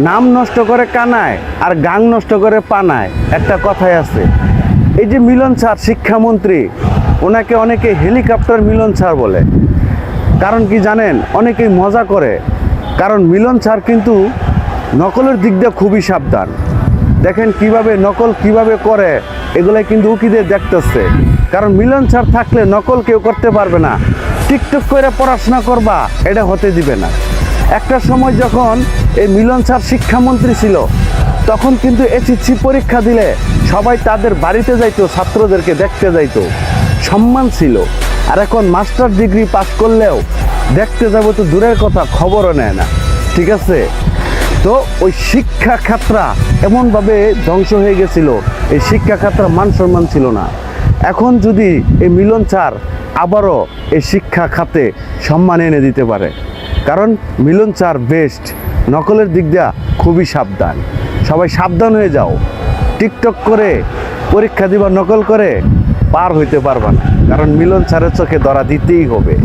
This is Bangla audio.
নাম নষ্ট করে কানায় আর গাং নষ্ট করে পানায়, একটা কথাই আছে। এই যে মিলন স্যার শিক্ষামন্ত্রী, ওনাকে অনেকে হেলিকপ্টার মিলন স্যার বলে। কারণ কি জানেন, অনেকেই মজা করে, কারণ মিলন স্যার কিন্তু নকলের দিক দিয়ে খুবই সাবধান। দেখেন কিভাবে নকল কিভাবে করে, এগুলাই কিন্তু উকিদের দেখতেছে। কারণ মিলন স্যার থাকলে নকল কেউ করতে পারবে না। টিকটক করে পড়াশোনা করবা, এটা হতে দিবে না। একটা সময় যখন এই মিলন স্যার শিক্ষামন্ত্রী ছিল, তখন কিন্তু এসএসসি পরীক্ষা দিলে সবাই তাদের বাড়িতে যাইতো, ছাত্রদেরকে দেখতে যাইতো, সম্মান ছিল। আর এখন মাস্টার ডিগ্রি পাস করলেও দেখতে যাবো তো দূরের কথা, খবরও নেয় না। ঠিক আছে, তো ওই শিক্ষা খাতরা এমনভাবে ধ্বংস হয়ে গেছিল, এই শিক্ষা খাতরা মান সম্মান ছিল না। এখন যদি এই মিলন স্যার আবারও এই শিক্ষা খাতে সম্মান এনে দিতে পারে, কারণ মিলন স্যার বেস্ট, নকলের দিক দিয়া খুবই সাবধান। সবাই সাবধান হয়ে যাও, টিকটক করে পরীক্ষা দিবা নকল করে পার হইতে পারবা না, কারণ মিলন স্যারের চোখে ধরা দিতেই হবে।